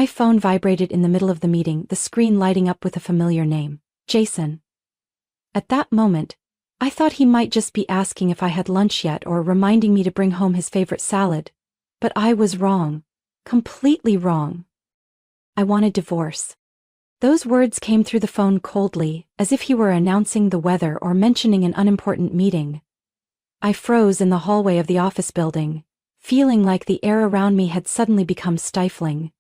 My phone vibrated in the middle of the meeting, the screen lighting up with a familiar name, Jason. At that moment, I thought he might just be asking if I had lunch yet or reminding me to bring home his favorite salad. But I was wrong. Completely wrong. I want a divorce. Those words came through the phone coldly, as if he were announcing the weather or mentioning an unimportant meeting. I froze in the hallway of the office building, feeling like the air around me had suddenly become stifling.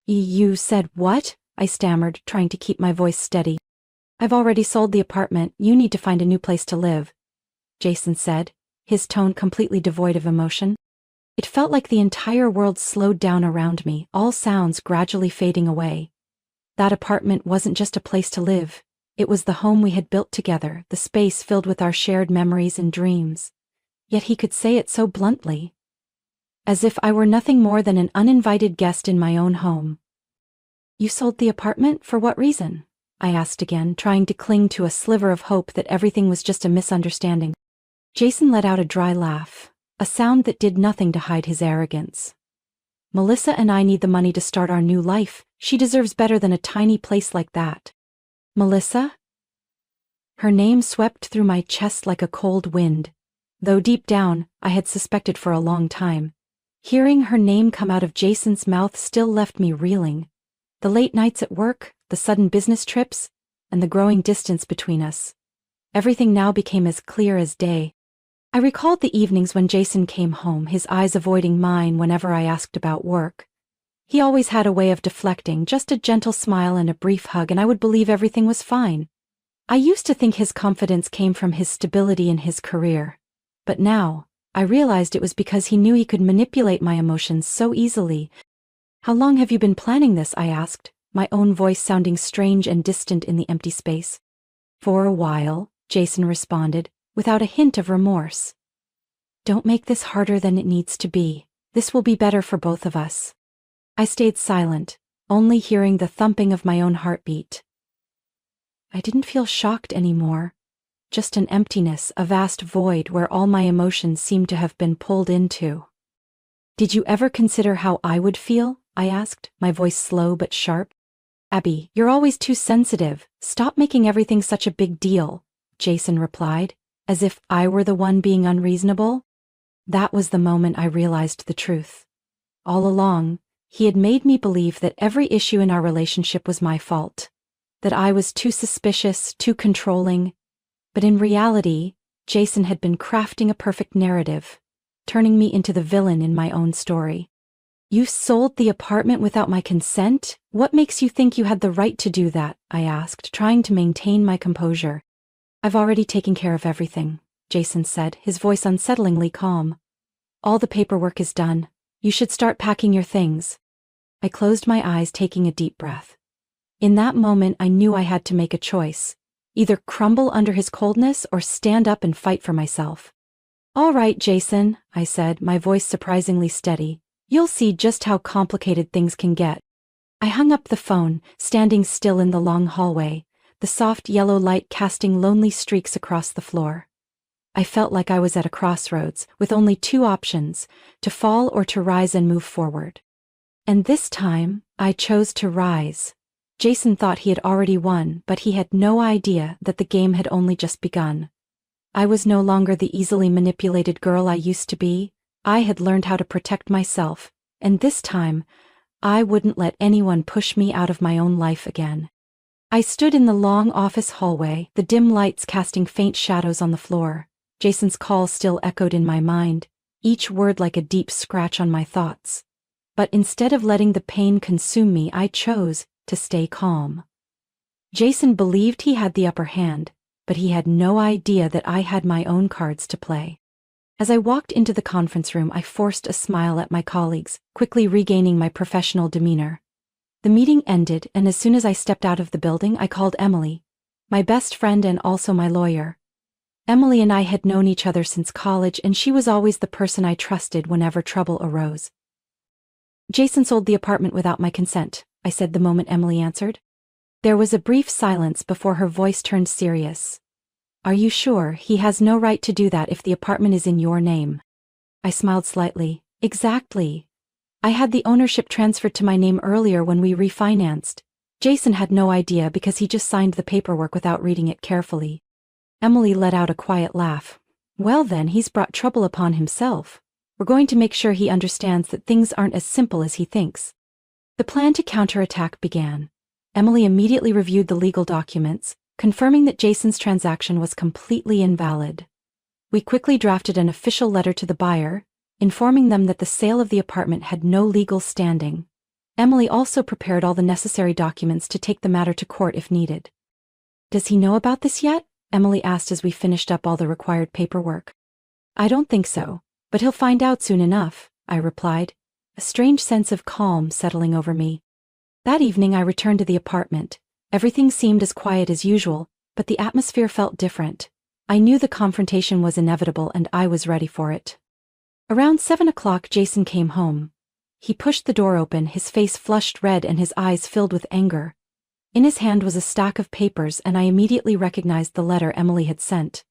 You said what? I stammered, trying to keep my voice steady. I've already sold the apartment, you need to find a new place to live, Jason said, his tone completely devoid of emotion. It felt like the entire world slowed down around me, all sounds gradually fading away. That apartment wasn't just a place to live. It was the home we had built together, the space filled with our shared memories and dreams. Yet he could say it so bluntly. As if I were nothing more than an uninvited guest in my own home. You sold the apartment? For what reason? I asked again, trying to cling to a sliver of hope that everything was just a misunderstanding. Jason let out a dry laugh, a sound that did nothing to hide his arrogance. Melissa and I need the money to start our new life. She deserves better than a tiny place like that. Melissa? Her name swept through my chest like a cold wind, though deep down, I had suspected for a long time. Hearing her name come out of Jason's mouth still left me reeling. The late nights at work, the sudden business trips, and the growing distance between us. Everything now became as clear as day. I recalled the evenings when Jason came home, his eyes avoiding mine whenever I asked about work. He always had a way of deflecting, just a gentle smile and a brief hug, and I would believe everything was fine. I used to think his confidence came from his stability in his career. But now, I realized it was because he knew he could manipulate my emotions so easily. How long have you been planning this? I asked, my own voice sounding strange and distant in the empty space. For a while, Jason responded, without a hint of remorse. Don't make this harder than it needs to be. This will be better for both of us. I stayed silent, only hearing the thumping of my own heartbeat. I didn't feel shocked anymore. Just an emptiness, a vast void where all my emotions seemed to have been pulled into. Did you ever consider how I would feel? I asked, my voice slow but sharp. Abby, you're always too sensitive. Stop making everything such a big deal, Jason replied, as if I were the one being unreasonable. That was the moment I realized the truth. All along, he had made me believe that every issue in our relationship was my fault, that I was too suspicious, too controlling. But in reality, Jason had been crafting a perfect narrative, turning me into the villain in my own story. You sold the apartment without my consent? What makes you think you had the right to do that? I asked, trying to maintain my composure. I've already taken care of everything, Jason said, his voice unsettlingly calm. All the paperwork is done. You should start packing your things. I closed my eyes, taking a deep breath. In that moment, I knew I had to make a choice. Either crumble under his coldness or stand up and fight for myself. All right, Jason, I said, my voice surprisingly steady. You'll see just how complicated things can get. I hung up the phone, standing still in the long hallway, the soft yellow light casting lonely streaks across the floor. I felt like I was at a crossroads, with only two options, to fall or to rise and move forward. And this time, I chose to rise. Jason thought he had already won, but he had no idea that the game had only just begun. I was no longer the easily manipulated girl I used to be. I had learned how to protect myself, and this time, I wouldn't let anyone push me out of my own life again. I stood in the long office hallway, the dim lights casting faint shadows on the floor. Jason's call still echoed in my mind, each word like a deep scratch on my thoughts. But instead of letting the pain consume me, I chose to stay calm. Jason believed he had the upper hand, but he had no idea that I had my own cards to play. As I walked into the conference room, I forced a smile at my colleagues, quickly regaining my professional demeanor. The meeting ended, and as soon as I stepped out of the building, I called Emily, my best friend and also my lawyer. Emily and I had known each other since college, and she was always the person I trusted whenever trouble arose. Jason sold the apartment without my consent, I said the moment Emily answered. There was a brief silence before her voice turned serious. Are you sure? He has no right to do that if the apartment is in your name. I smiled slightly. Exactly. I had the ownership transferred to my name earlier when we refinanced. Jason had no idea because he just signed the paperwork without reading it carefully. Emily let out a quiet laugh. Well then, he's brought trouble upon himself. We're going to make sure he understands that things aren't as simple as he thinks. The plan to counterattack began. Emily immediately reviewed the legal documents, confirming that Jason's transaction was completely invalid. We quickly drafted an official letter to the buyer, informing them that the sale of the apartment had no legal standing. Emily also prepared all the necessary documents to take the matter to court if needed. Does he know about this yet? Emily asked as we finished up all the required paperwork. I don't think so, but he'll find out soon enough, I replied, a strange sense of calm settling over me. That evening I returned to the apartment. Everything seemed as quiet as usual, but the atmosphere felt different. I knew the confrontation was inevitable and I was ready for it. Around 7 o'clock Jason came home. He pushed the door open, his face flushed red and his eyes filled with anger. In his hand was a stack of papers and I immediately recognized the letter Emily had sent.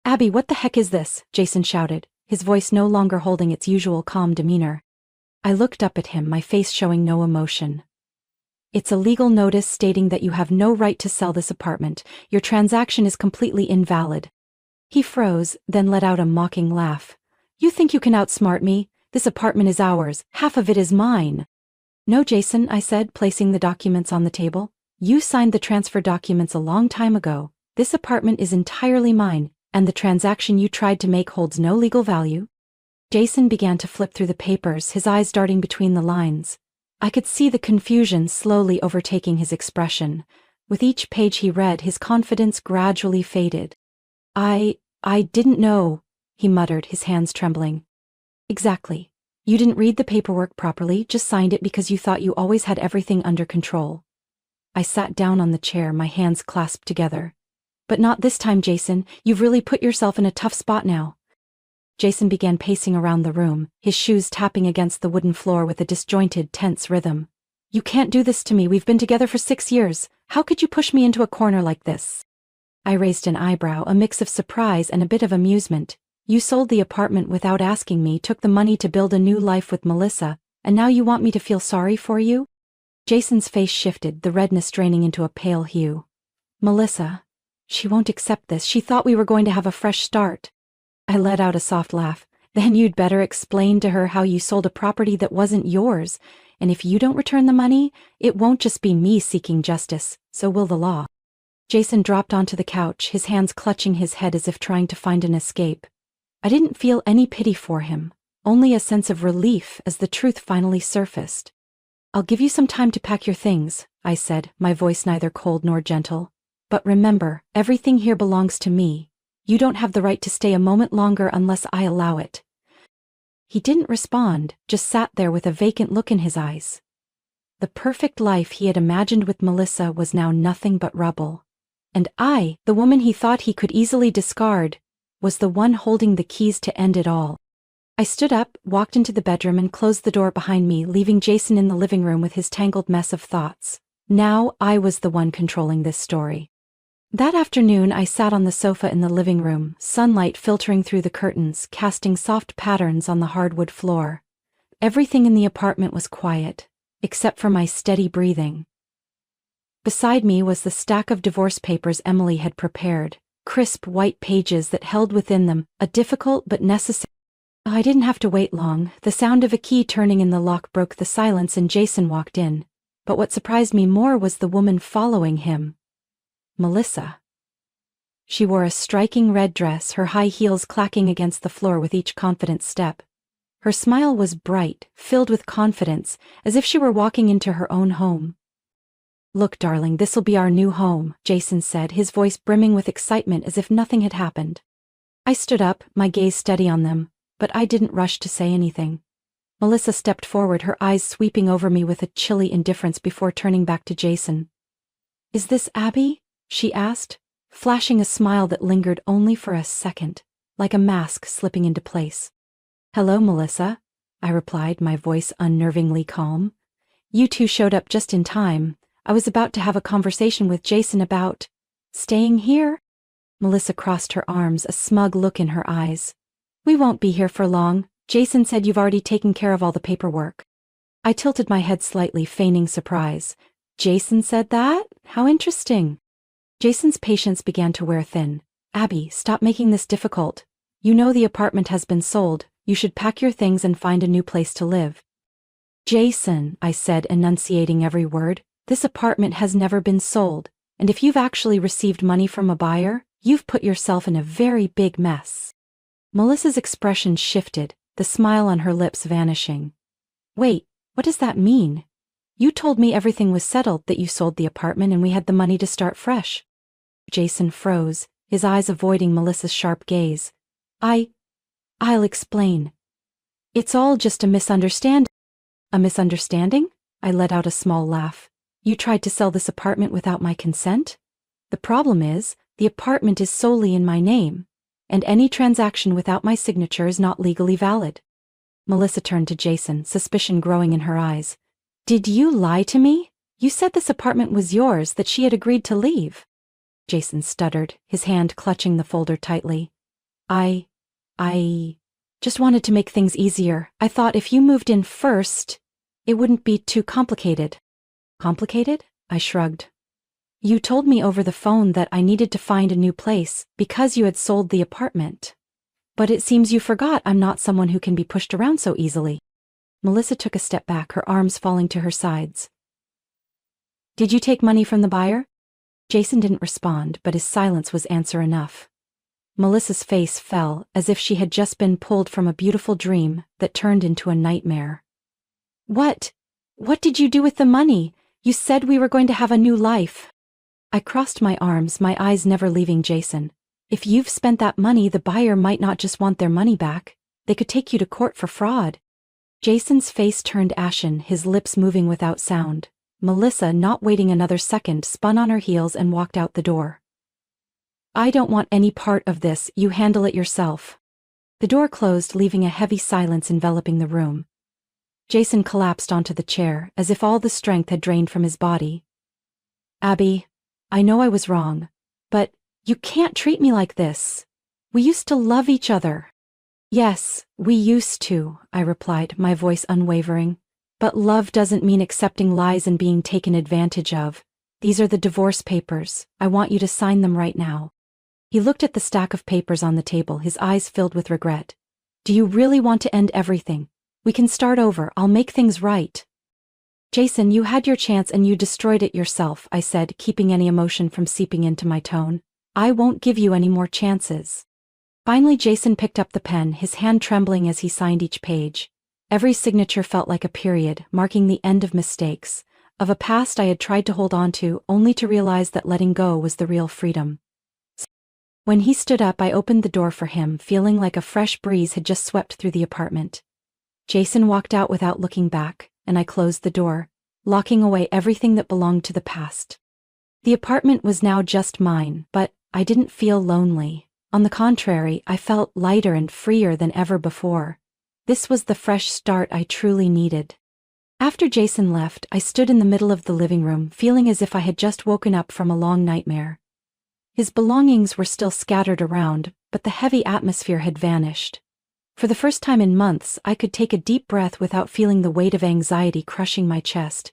Abby, what the heck is this? Jason shouted, his voice no longer holding its usual calm demeanor. I looked up at him, my face showing no emotion. It's a legal notice stating that you have no right to sell this apartment. Your transaction is completely invalid. He froze, then let out a mocking laugh. You think you can outsmart me? This apartment is ours. Half of it is mine. No, Jason, I said, placing the documents on the table. You signed the transfer documents a long time ago. This apartment is entirely mine, and the transaction you tried to make holds no legal value. Jason began to flip through the papers, his eyes darting between the lines. I could see the confusion slowly overtaking his expression. With each page he read, his confidence gradually faded. I didn't know, he muttered, his hands trembling. Exactly. You didn't read the paperwork properly, just signed it because you thought you always had everything under control. I sat down on the chair, my hands clasped together. But not this time, Jason. You've really put yourself in a tough spot now. Jason began pacing around the room, his shoes tapping against the wooden floor with a disjointed, tense rhythm. You can't do this to me. We've been together for 6 years. How could you push me into a corner like this? I raised an eyebrow, a mix of surprise and a bit of amusement. You sold the apartment without asking me, took the money to build a new life with Melissa, and now you want me to feel sorry for you? Jason's face shifted, the redness draining into a pale hue. Melissa. She won't accept this. She thought we were going to have a fresh start. I let out a soft laugh. Then you'd better explain to her how you sold a property that wasn't yours, and if you don't return the money, it won't just be me seeking justice, so will the law. Jason dropped onto the couch, his hands clutching his head as if trying to find an escape. I didn't feel any pity for him, only a sense of relief as the truth finally surfaced. I'll give you some time to pack your things, I said, my voice neither cold nor gentle. But remember, everything here belongs to me. You don't have the right to stay a moment longer unless I allow it. He didn't respond, just sat there with a vacant look in his eyes. The perfect life he had imagined with Melissa was now nothing but rubble. And I, the woman he thought he could easily discard, was the one holding the keys to end it all. I stood up, walked into the bedroom and closed the door behind me, leaving Jason in the living room with his tangled mess of thoughts. Now I was the one controlling this story. That afternoon I sat on the sofa in the living room, sunlight filtering through the curtains, casting soft patterns on the hardwood floor. Everything in the apartment was quiet, except for my steady breathing. Beside me was the stack of divorce papers Emily had prepared, crisp white pages that held within them a difficult but necessary. I didn't have to wait long. The sound of a key turning in the lock broke the silence and Jason walked in. But what surprised me more was the woman following him. Melissa. She wore a striking red dress, her high heels clacking against the floor with each confident step. Her smile was bright, filled with confidence, as if she were walking into her own home. Look, darling, this'll be our new home, Jason said, his voice brimming with excitement as if nothing had happened. I stood up, my gaze steady on them, but I didn't rush to say anything. Melissa stepped forward, her eyes sweeping over me with a chilly indifference before turning back to Jason. Is this Abby? She asked, flashing a smile that lingered only for a second, like a mask slipping into place. Hello, Melissa, I replied, my voice unnervingly calm. You two showed up just in time. I was about to have a conversation with Jason about staying here. Melissa crossed her arms, a smug look in her eyes. We won't be here for long. Jason said you've already taken care of all the paperwork. I tilted my head slightly, feigning surprise. Jason said that? How interesting. Jason's patience began to wear thin. Abby, stop making this difficult. You know the apartment has been sold. You should pack your things and find a new place to live. Jason, I said, enunciating every word, this apartment has never been sold, and if you've actually received money from a buyer, you've put yourself in a very big mess. Melissa's expression shifted, the smile on her lips vanishing. Wait, what does that mean? You told me everything was settled, that you sold the apartment and we had the money to start fresh. Jason froze, his eyes avoiding Melissa's sharp gaze. I'll explain. It's all just a misunderstanding. A misunderstanding? I let out a small laugh. You tried to sell this apartment without my consent? The problem is, the apartment is solely in my name, and any transaction without my signature is not legally valid. Melissa turned to Jason, suspicion growing in her eyes. Did you lie to me? You said this apartment was yours, that she had agreed to leave. Jason stuttered, his hand clutching the folder tightly. I just wanted to make things easier. I thought if you moved in first, it wouldn't be too complicated. Complicated? I shrugged. You told me over the phone that I needed to find a new place because you had sold the apartment. But it seems you forgot I'm not someone who can be pushed around so easily. Melissa took a step back, her arms falling to her sides. Did you take money from the buyer? Jason didn't respond, but his silence was answer enough. Melissa's face fell, as if she had just been pulled from a beautiful dream that turned into a nightmare. What did you do with the money? You said we were going to have a new life. I crossed my arms, my eyes never leaving Jason. If you've spent that money, the buyer might not just want their money back. They could take you to court for fraud. Jason's face turned ashen, his lips moving without sound. Melissa, not waiting another second, spun on her heels and walked out the door. I don't want any part of this, you handle it yourself. The door closed, leaving a heavy silence enveloping the room. Jason collapsed onto the chair, as if all the strength had drained from his body. Abby, I know I was wrong, but you can't treat me like this. We used to love each other. Yes, we used to, I replied, my voice unwavering. But love doesn't mean accepting lies and being taken advantage of. These are the divorce papers. I want you to sign them right now. He looked at the stack of papers on the table, his eyes filled with regret. Do you really want to end everything? We can start over, I'll make things right. Jason, you had your chance and you destroyed it yourself, I said, keeping any emotion from seeping into my tone. I won't give you any more chances. Finally, Jason picked up the pen, his hand trembling as he signed each page. Every signature felt like a period, marking the end of mistakes, of a past I had tried to hold on to, only to realize that letting go was the real freedom. When he stood up, I opened the door for him, feeling like a fresh breeze had just swept through the apartment. Jason walked out without looking back, and I closed the door, locking away everything that belonged to the past. The apartment was now just mine, but I didn't feel lonely. On the contrary, I felt lighter and freer than ever before. This was the fresh start I truly needed. After Jason left, I stood in the middle of the living room, feeling as if I had just woken up from a long nightmare. His belongings were still scattered around, but the heavy atmosphere had vanished. For the first time in months, I could take a deep breath without feeling the weight of anxiety crushing my chest.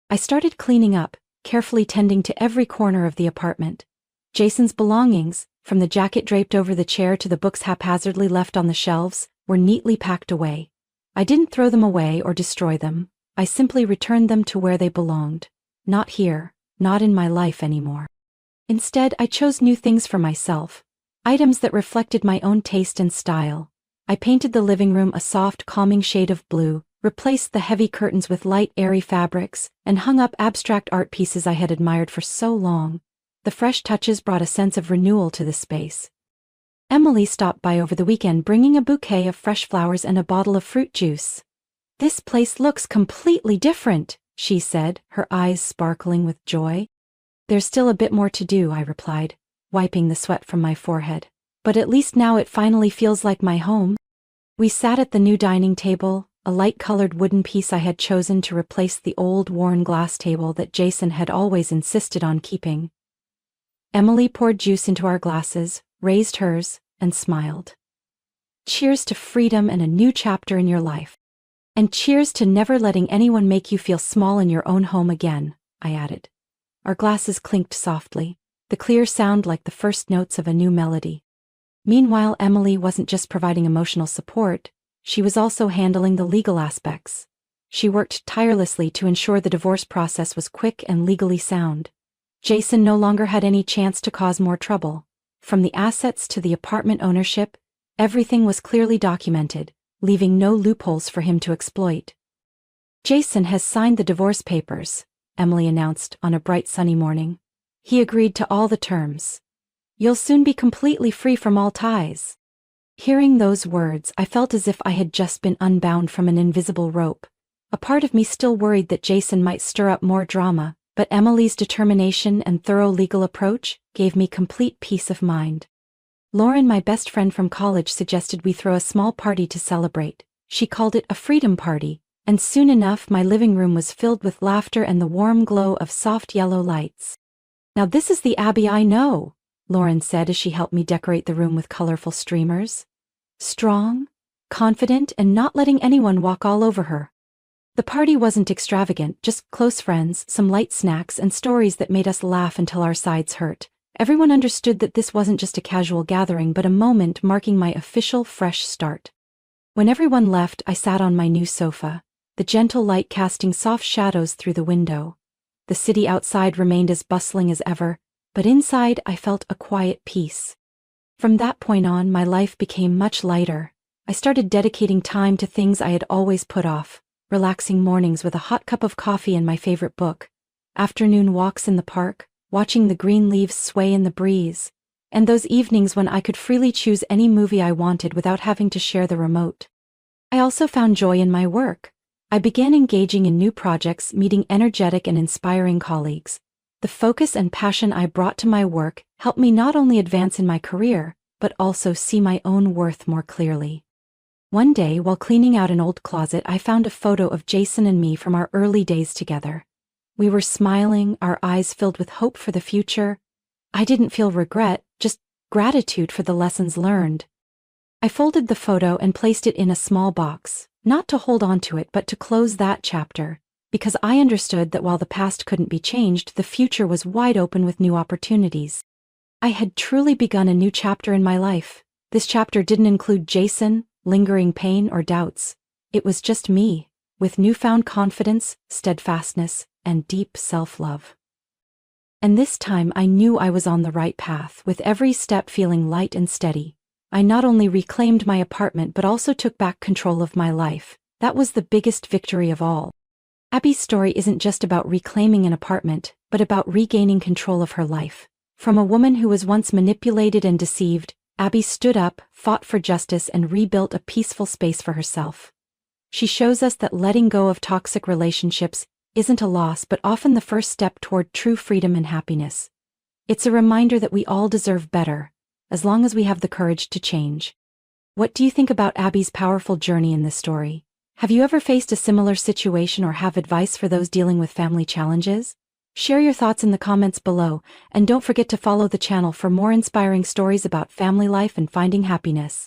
I started cleaning up, carefully tending to every corner of the apartment. Jason's belongings, from the jacket draped over the chair to the books haphazardly left on the shelves, were neatly packed away. I didn't throw them away or destroy them. I simply returned them to where they belonged. Not here, not in my life anymore. Instead, I chose new things for myself, items that reflected my own taste and style. I painted the living room a soft, calming shade of blue, replaced the heavy curtains with light, airy fabrics, and hung up abstract art pieces I had admired for so long. The fresh touches brought a sense of renewal to the space. Emily stopped by over the weekend bringing a bouquet of fresh flowers and a bottle of fruit juice. This place looks completely different, she said, her eyes sparkling with joy. There's still a bit more to do, I replied, wiping the sweat from my forehead. But at least now it finally feels like my home. We sat at the new dining table, a light-colored wooden piece I had chosen to replace the old worn glass table that Jason had always insisted on keeping. Emily poured juice into our glasses, raised hers, and smiled. Cheers to freedom and a new chapter in your life. And cheers to never letting anyone make you feel small in your own home again, I added. Our glasses clinked softly, the clear sound like the first notes of a new melody. Meanwhile, Emily wasn't just providing emotional support, she was also handling the legal aspects. She worked tirelessly to ensure the divorce process was quick and legally sound. Jason no longer had any chance to cause more trouble. From the assets to the apartment ownership, everything was clearly documented, leaving no loopholes for him to exploit. Jason has signed the divorce papers, Emily announced on a bright sunny morning. He agreed to all the terms. You'll soon be completely free from all ties. Hearing those words, I felt as if I had just been unbound from an invisible rope. A part of me still worried that Jason might stir up more drama, but Emily's determination and thorough legal approach gave me complete peace of mind. Lauren, my best friend from college, suggested we throw a small party to celebrate. She called it a freedom party, and soon enough my living room was filled with laughter and the warm glow of soft yellow lights. Now this is the Abby I know, Lauren said as she helped me decorate the room with colorful streamers. Strong, confident, and not letting anyone walk all over her. The party wasn't extravagant, just close friends, some light snacks, and stories that made us laugh until our sides hurt. Everyone understood that this wasn't just a casual gathering but a moment marking my official fresh start. When everyone left, I sat on my new sofa, the gentle light casting soft shadows through the window. The city outside remained as bustling as ever, but inside I felt a quiet peace. From that point on, my life became much lighter. I started dedicating time to things I had always put off, relaxing mornings with a hot cup of coffee and my favorite book, afternoon walks in the park, watching the green leaves sway in the breeze, and those evenings when I could freely choose any movie I wanted without having to share the remote. I also found joy in my work. I began engaging in new projects, meeting energetic and inspiring colleagues. The focus and passion I brought to my work helped me not only advance in my career, but also see my own worth more clearly. One day, while cleaning out an old closet, I found a photo of Jason and me from our early days together. We were smiling, our eyes filled with hope for the future. I didn't feel regret, just gratitude for the lessons learned. I folded the photo and placed it in a small box, not to hold on to it but to close that chapter, because I understood that while the past couldn't be changed, the future was wide open with new opportunities. I had truly begun a new chapter in my life. This chapter didn't include Jason, lingering pain, or doubts. It was just me, with newfound confidence, steadfastness, and deep self-love. And this time I knew I was on the right path, with every step feeling light and steady. I not only reclaimed my apartment but also took back control of my life. That was the biggest victory of all. Abby's story isn't just about reclaiming an apartment, but about regaining control of her life. From a woman who was once manipulated and deceived, Abby stood up, fought for justice, and rebuilt a peaceful space for herself. She shows us that letting go of toxic relationships isn't a loss but often the first step toward true freedom and happiness. It's a reminder that we all deserve better, as long as we have the courage to change. What do you think about Abby's powerful journey in this story? Have you ever faced a similar situation or have advice for those dealing with family challenges? Share your thoughts in the comments below, and don't forget to follow the channel for more inspiring stories about family life and finding happiness.